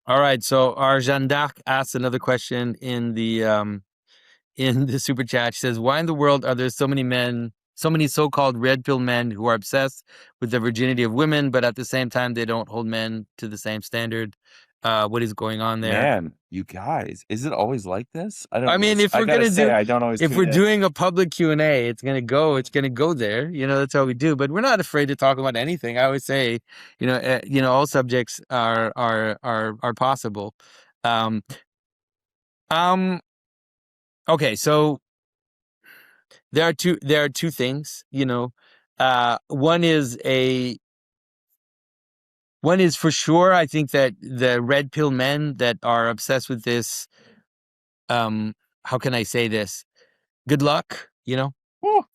All right. So our Jeanne d'Arc asked another question in the super chat. She says, "Why in the world are there so many men, so many so-called red pill men who are obsessed with the virginity of women, but at the same time they don't hold men to the same standard? What is going on there?" Man, you guys, is it always like this? I I don't. mean, if I we're gotta gonna say, do, I don't always if tune we're in. doing a public Q&A, it's gonna go there. That's how we do. But we're not afraid to talk about anything. I always say, all subjects are possible. Um, um, okay, so there are two things. One is a one is for sure. I think that the red pill men that are obsessed with this, um, how can I say this? Good luck, Woo.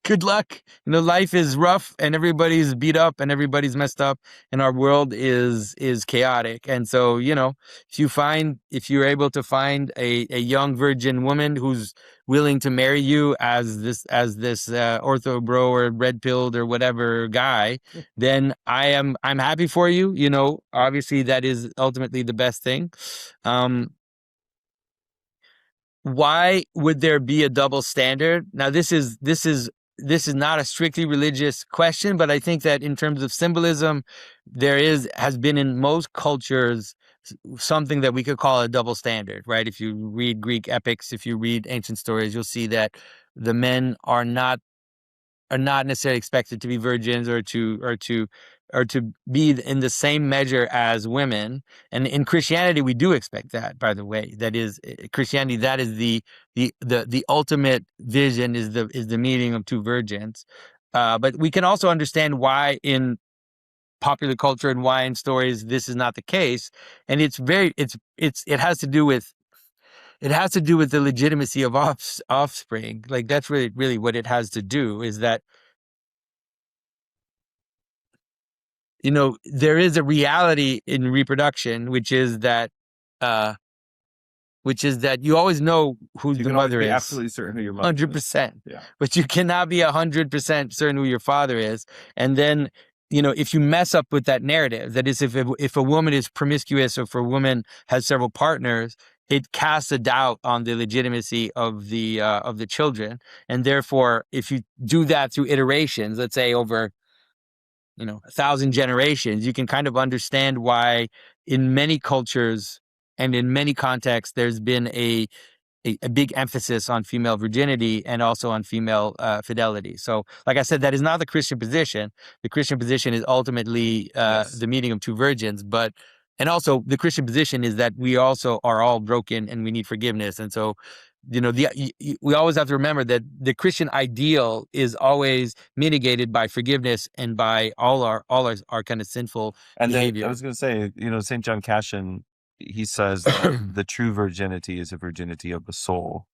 good luck. Life is rough and everybody's beat up and everybody's messed up and our world is chaotic. And so, if you're able to find a young virgin woman who's willing to marry you as this ortho bro or red pilled or whatever guy, then I'm happy for you. Obviously that is ultimately the best thing. Um, why would there be a double standard? Now, this is not a strictly religious question, but I think that in terms of symbolism, has been in most cultures something that we could call a double standard, right? If you read Greek epics, if you read ancient stories, you'll see that the men are not necessarily expected to be virgins or to be in the same measure as women. And in Christianity, we do expect that, by the way. That is Christianity, that is the ultimate vision, is the meeting of two virgins. But we can also understand why in popular culture and why in stories this is not the case. And it has to do with the legitimacy of offspring. Like that's really what it has to do, is that there is a reality in reproduction, uh, which is that you always know who You the can always mother be is, absolutely certain who your mother is. 100%, Yeah. but you cannot be 100% certain who your father is. And then, if you mess up with that narrative, that is, if a woman is promiscuous or if a woman has several partners, it casts a doubt on the legitimacy of the children. And therefore, if you do that through iterations, let's say over 1,000 generations, you can kind of understand why in many cultures and in many contexts, there's been a big emphasis on female virginity and also on female fidelity. So, like I said, that is not the Christian position. The Christian position is ultimately Yes. the meeting of two virgins, and also the Christian position is that we also are all broken and we need forgiveness. And so, we always have to remember that the Christian ideal is always mitigated by forgiveness and by all our kind of sinful And then I behavior. was going to say, St. John Cashin, he says that the true virginity is a virginity of the soul.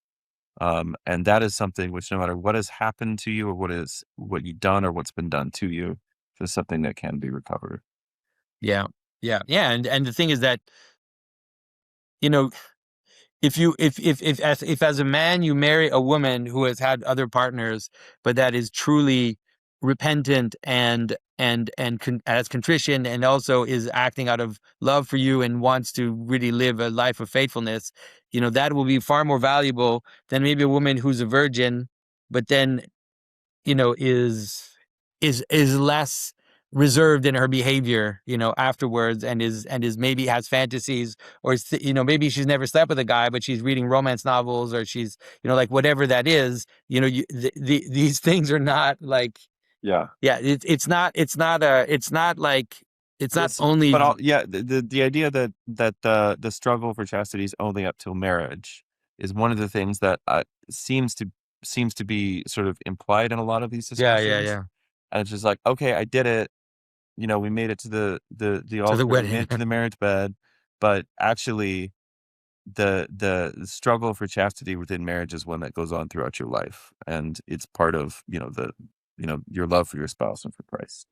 And that is something which, no matter what has happened to you or what you've done or what's been done to you, is something that can be recovered. Yeah, yeah, yeah. And the thing is that you know if as a man you marry a woman who has had other partners, but that is truly repentant and has contrition and also is acting out of love for you and wants to really live a life of faithfulness, that will be far more valuable than maybe a woman who's a virgin, but then is less reserved in her behavior, afterwards, and is maybe has fantasies, or maybe she's never slept with a guy, but she's reading romance novels, or she's like whatever that is. These things are not like, Yeah. yeah, it's not like it's not Yes, but only. yeah, the idea that the struggle for chastity is only up till marriage is one of the things that seems to be sort of implied in a lot of these Yeah, yeah, discussions. yeah, And it's just like, okay, I did it. We made it to the to the altar, we made wedding. it to the marriage bed, but actually the struggle for chastity within marriage is one that goes on throughout your life, and it's part of your love for your spouse and for Christ.